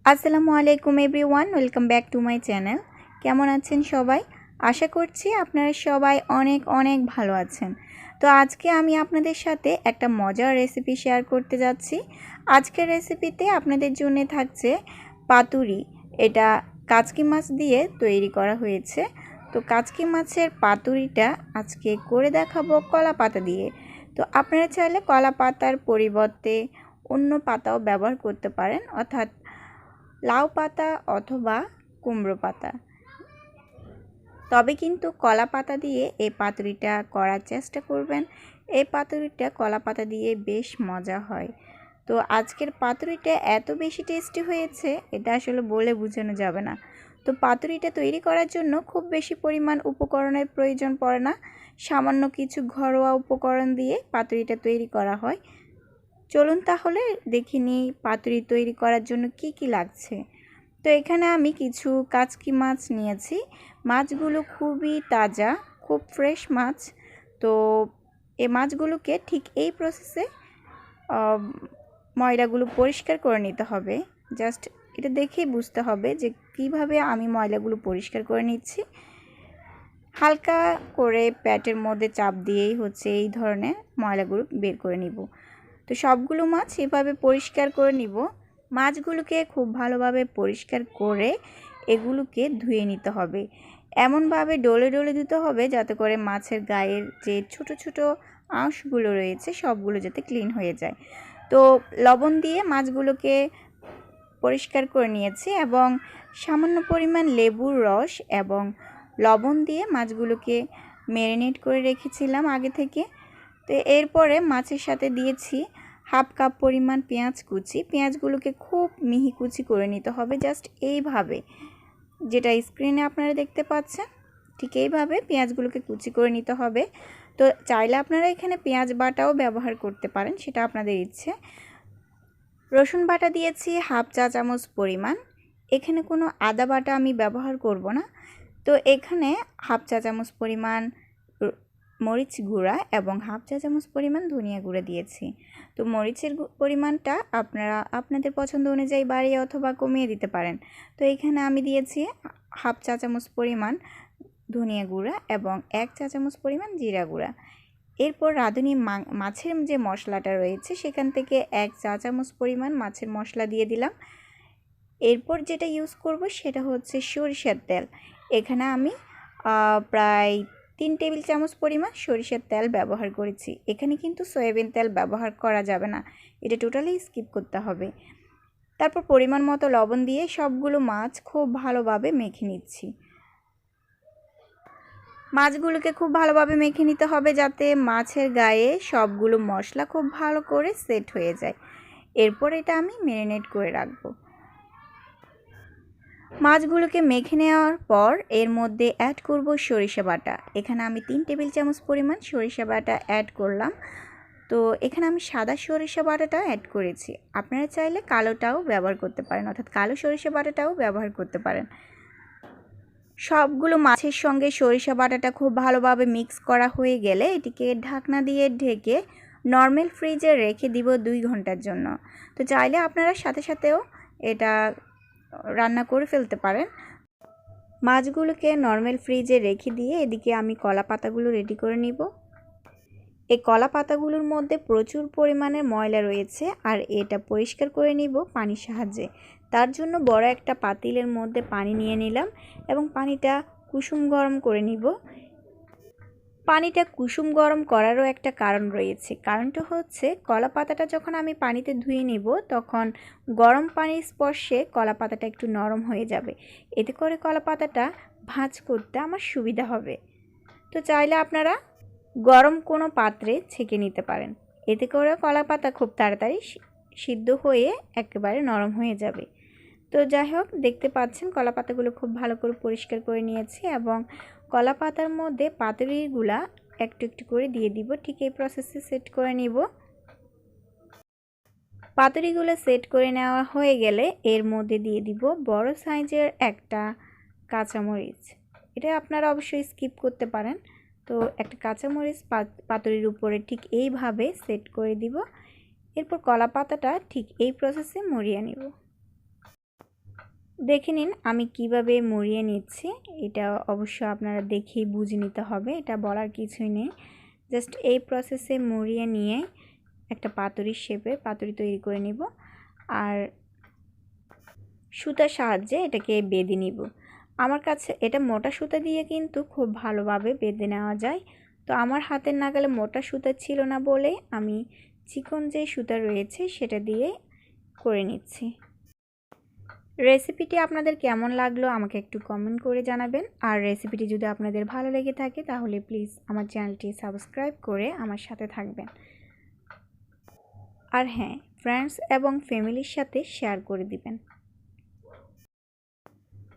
আসসালামু আলাইকুম everyone, welcome back to my channel. কেমন আছেন সবাই? আশা করছি আপনারা সবাই অনেক অনেক ভালো আছেন। তো আজকে আমি আপনাদের সাথে একটা মজার রেসিপি শেয়ার করতে যাচ্ছি। আজকের রেসিপিতে আপনাদের জন্য থাকছে পাতুরি। এটা কাচকি মাছ দিয়ে তৈরি করা হয়েছে। তো কাচকি মাছের পাতুরিটা আজকে করে দেখাবো কলা পাতা দিয়ে। তো আপনারা চাইলে কলা পাতার পরিবর্তে অন্য পাতাও ব্যবহার করতে পারেন, অর্থাৎ লাউ পাতা অথবা কুমড়ো পাতা। তবে কিন্তু কলা পাতা দিয়ে এই পাতুরিটা করার চেষ্টা করবেন। এই পাতুরিটা কলা পাতা দিয়ে বেশ মজা হয়। তো আজকের পাতুরিটা এত বেশি টেস্টি হয়েছে, এটা আসলে বলে বোঝানো যাবে না। তো পাতুরিটা তৈরি করার জন্য খুব বেশি পরিমাণ উপকরণের প্রয়োজন পড়ে না। সামান্য কিছু ঘরোয়া উপকরণ দিয়ে পাতুরিটা তৈরি করা হয়। চলুন তাহলে দেখে নিই পাতুরি তৈরি করার জন্য কি কি লাগছে। তো এখানে আমি কিছু কাচকি মাছ নিয়েছি। মাছগুলো খুবই তাজা, খুব ফ্রেশ মাছ। তো এই মাছগুলোকে ঠিক এই প্রসেসে ময়লাগুলো পরিষ্কার করে নিতে হবে। জাস্ট এটা দেখেই বুঝতে হবে যে কিভাবে আমি ময়লাগুলো পরিষ্কার করে নিচ্ছি। হালকা করে প্যাটের মধ্যে চাপ দিয়েই এই ধরনের ময়লাগুলো বের করে নিব। তো সবগুলো মাছ এভাবে পরিষ্কার করে নিব। মাছগুলোকে খুব ভালোভাবে পরিষ্কার করে এগুলোকে ধুয়ে নিতে হবে। এমনভাবে ডলে ডলে দিতে হবে যাতে করে মাছের গায়ের যে ছোট ছোট আঁশগুলো রয়েছে সবগুলো যাতে ক্লিন হয়ে যায়। তো লবণ দিয়ে মাছগুলোকে পরিষ্কার করে নিয়েছি এবং সামান্য পরিমাণ লেবুর রস এবং লবণ দিয়ে মাছগুলোকে ম্যারিনেট করে রেখেছিলাম আগে থেকে। তো এরপরে মাছের সাথে দিয়েছি হাফ কাপ পরিমাণ পেঁয়াজ কুচি। পেঁয়াজগুলোকে খুব মিহি কুচি করে নিতে হবে, জাস্ট এইভাবে, যেটা স্ক্রিনে আপনারা দেখতে পাচ্ছেন ঠিক এইভাবে পেঁয়াজগুলোকে কুচি করে নিতে হবে। তো চাইলে আপনারা এখানে পেঁয়াজ বাটাও ব্যবহার করতে পারেন, সেটা আপনাদের ইচ্ছে। রসুন বাটা দিয়েছি হাফ চা চামচ পরিমাণ। এখানে কোনো আদা বাটা আমি ব্যবহার করব না। তো এখানে হাফ চা চামচ পরিমাণ মরিচ গুঁড়া এবং হাফ চা চামচ পরিমাণ ধনিয়া গুঁড়া দিয়েছি। তো মরিচের পরিমাণটা আপনারা আপনাদের পছন্দ অনুযায়ী বাড়িয়ে অথবা কমিয়ে দিতে পারেন। তো এখানে আমি দিয়েছি হাফ চা চামচ পরিমাণ ধনিয়া গুঁড়া এবং 1 চা চামচ পরিমাণ জিরা গুঁড়া। এরপর রাঁধুনি মাছের যে মশলাটা রয়েছে সেখান থেকে 1 চা চামচ পরিমাণ মাছের মশলা দিয়ে দিলাম। এরপর যেটা ইউজ করব সেটা হচ্ছে সরিষার তেল। এখানে আমি প্রায় 3 টেবিল চামচ পরিমাণ সরিষার তেল ব্যবহার করেছি। এখানে কিন্তু সয়াবিন তেল ব্যবহার করা যাবে না, এটা টোটালি স্কিপ করতে হবে। তারপর পরিমাণ মতো লবণ দিয়ে সবগুলো মাছ খুব ভালোভাবে মেখে নিচ্ছি। মাছগুলোকে খুব ভালোভাবে মেখে নিতে হবে যাতে মাছের গায়ে সবগুলো মশলা খুব ভালো করে সেট হয়ে যায়। এরপর এটা আমি ম্যারিনেট করে রাখবো। মাছগুলোকে মেখে নেওয়ার পর এর মধ্যে অ্যাড করব সরিষা বাটা। এখানে আমি 3 টেবিল চামচ পরিমাণ সরিষা বাটা অ্যাড করলাম। তো এখানে আমি সাদা সরিষা বাটাটা অ্যাড করেছি। আপনারা চাইলে কালোটাও ব্যবহার করতে পারেন, অর্থাৎ কালো সরিষা বাটাটাও ব্যবহার করতে পারেন। সবগুলো মাছের সঙ্গে সরিষা বাটাটা খুব ভালোভাবে মিক্স করা হয়ে গেলে এটিকে ঢাকনা দিয়ে ঢেকে নর্মাল ফ্রিজে রেখে দিব 2 ঘন্টার জন্য। তো চাইলে আপনারা সাথে সাথেও এটা রান্না করে ফেলতে পারেন। মাছগুলোকে নর্মাল ফ্রিজে রেখে দিয়ে এদিকে আমি কলা পাতাগুলো রেডি করে নিব। এই কলা পাতাগুলোর মধ্যে প্রচুর পরিমাণে ময়লা রয়েছে আর এটা পরিষ্কার করে নিব পানির সাহায্যে। তার জন্য বড় একটা পাতিলের মধ্যে পানি নিয়ে নিলাম এবং পানিটা কুসুম গরম করে নিব। পানিটা কুসুম গরম করারও একটা কারণ রয়েছে। কারণটা হচ্ছে কলা পাতাটা যখন আমি পানিতে ধুয়ে নিব তখন গরম পানির স্পর্শে কলা পাতাটা একটু নরম হয়ে যাবে। এতে করে কলা পাতাটা ভাঁজ করতে আমার সুবিধা হবে। তো চাইলে আপনারা গরম কোনো পাত্রে ছেঁকে নিতে পারেন, এতে করে কলা পাতা খুব তাড়াতাড়ি সিদ্ধ হয়ে একেবারে নরম হয়ে যাবে। তো যাই হোক, দেখতে পাচ্ছেন কলা পাতাগুলো খুব ভালো করে পরিষ্কার করে নিয়েছি এবং কলা পাতার মধ্যে পাতুরিগুলা একটু একটু করে দিয়ে দিব। ঠিক এই প্রসেসে সেট করে নিব। পাতুরিগুলো সেট করে নেওয়া হয়ে গেলে এর মধ্যে দিয়ে দিব বড় সাইজের একটা কাঁচামরিচ। এটা আপনারা অবশ্যই স্কিপ করতে পারেন। তো একটা কাঁচামরিচ পাতুরির উপরে ঠিক এইভাবে সেট করে দিব। এরপর কলা পাতাটা ঠিক এই প্রসেসে মরিয়ে নিব। দেখে নিন আমি কিভাবে মুড়িয়ে নিচ্ছি। এটা অবশ্য আপনারা দেখেই বুঝে নিতে হবে, এটা বলার কিছুই নেই। জাস্ট এই প্রসেসে মুড়িয়ে নিয়ে একটা পাতুরির শেপে পাতুরি তৈরি করে নিব আর সুতার সাহায্যে এটাকে বেঁধে নিব। আমার কাছে এটা মোটা সুতা দিয়ে কিন্তু খুব ভালোভাবে বেঁধে নেওয়া যায়। তো আমার হাতের নাগালে মোটা সুতা ছিল না বলে আমি চিকন যে সুতা রয়েছে সেটা দিয়ে করে নিচ্ছি। রেসিপিটি আপনাদের কেমন লাগলো আমাকে একটু কমেন্ট করে জানাবেন। আর রেসিপিটি যদি আপনাদের ভালো লেগে থাকে তাহলে প্লিজ আমার চ্যানেলটি সাবস্ক্রাইব করে আমার সাথে থাকবেন। আর হ্যাঁ, ফ্রেন্ডস এবং ফ্যামিলির সাথে শেয়ার করে দিবেন।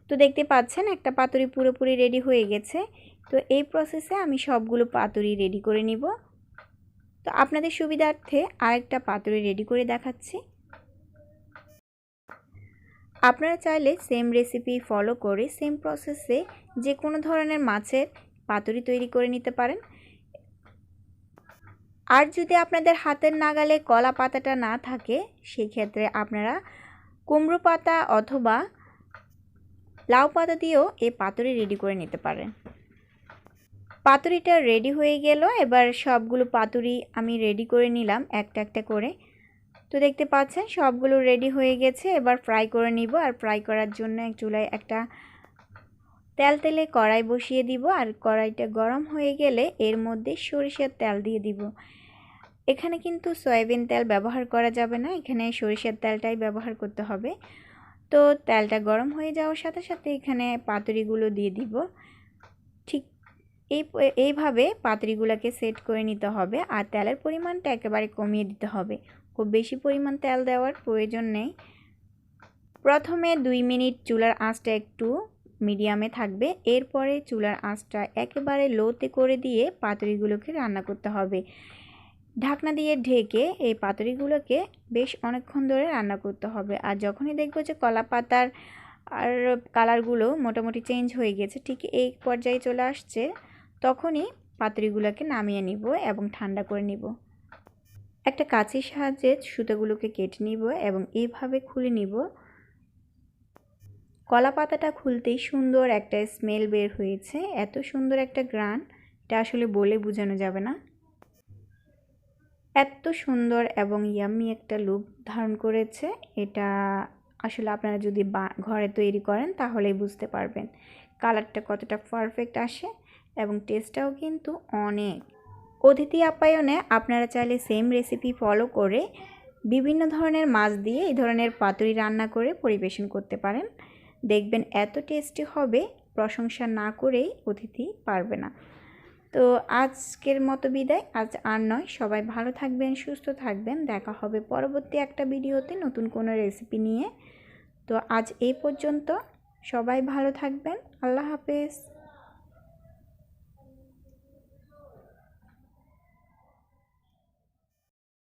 তো দেখতে পাচ্ছেন একটা পাতুরি পুরোপুরি রেডি হয়ে গেছে। তো এই প্রসেসে আমি সবগুলো পাতুরি রেডি করে নিব। তো আপনাদের সুবিধার্থে আরেকটা পাতুরি রেডি করে দেখাচ্ছি। আপনারা চাইলে সেম রেসিপি ফলো করে সেম প্রসেসে যে কোনো ধরনের মাছের পাতুরি তৈরি করে নিতে পারেন। আর যদি আপনাদের হাতের নাগালে কলা পাতাটা না থাকে সেই ক্ষেত্রে আপনারা কুমড়ো পাতা অথবা লাউ পাতা দিয়েও এই পাতুরি রেডি করে নিতে পারেন। পাতুরিটা রেডি হয়ে গেল। এবার সবগুলো পাতুরি আমি রেডি করে নিলাম একটা একটা করে। তো দেখতে পাচ্ছেন সবগুলো রেডি হয়ে গেছে। এবার ফ্রাই করে নিব। আর ফ্রাই করার জন্য এক চুলায় একটা তেলে কড়াই বসিয়ে দিব। আর কড়াইটা গরম হয়ে গেলে এর মধ্যে সরিষার তেল দিয়ে দিব। এখানে কিন্তু সয়াবিন তেল ব্যবহার করা যাবে না, এখানে সরিষার তেলটাই ব্যবহার করতে হবে। তো তেলটা গরম হয়ে যাওয়ার সাথে সাথে এখানে পাতুরিগুলো দিয়ে দিব। ঠিক এইভাবে পাতুরিগুলোকে সেট করে নিতে হবে। আর তেলের পরিমাণটা একেবারে কমিয়ে দিতে হবে, খুব বেশি পরিমাণ তেল দেওয়ার প্রয়োজন নেই। প্রথমে 2 মিনিট চুলার আঁচটা একটু মিডিয়ামে থাকবে, এরপরে চুলার আঁচটা একেবারে লোতে করে দিয়ে পাতুরিগুলোকে রান্না করতে হবে। ঢাকনা দিয়ে ঢেকে এই পাতুরিগুলোকে বেশ অনেকক্ষণ ধরে রান্না করতে হবে। আর যখনই দেখবো যে কলা পাতার আর কালারগুলো মোটামুটি চেঞ্জ হয়ে গেছে, ঠিক এই পর্যায়ে চলে আসছে, তখনই পাতুরিগুলোকে নামিয়ে নিব এবং ঠান্ডা করে নিব। একটা কাঁচির সাহায্যে সুতোগুলোকে কেটে নিব এবং এইভাবে খুলে নিব। কলা পাতাটা খুলতেই সুন্দর একটা স্মেল বের হয়েছে, এত সুন্দর একটা ঘ্রাণ, এটা আসলে বলে বোঝানো যাবে না। এত সুন্দর এবং ইয়াম্মি একটা লুক ধারণ করেছে। এটা আসলে আপনারা যদি ঘরে তৈরি করেন তাহলেই বুঝতে পারবেন কালারটা কতটা পারফেক্ট আসে এবং টেস্টটাও কিন্তু অনেক। অতিথি আপ্যায়নে আপনারা চাইলে সেম রেসিপি ফলো করে বিভিন্ন ধরনের মাছ দিয়ে এই ধরনের পাতুরি রান্না করে পরিবেশন করতে পারেন। দেখবেন এত টেস্টি হবে, প্রশংসা না করেই অতিথি পারবে না। তো আজকের মতো বিদায়, আজ আর নয়। সবাই ভালো থাকবেন, সুস্থ থাকবেন। দেখা হবে পরবর্তী একটা ভিডিওতে নতুন কোনো রেসিপি নিয়ে। তো আজ এই পর্যন্ত, সবাই ভালো থাকবেন। আল্লাহ হাফেজ।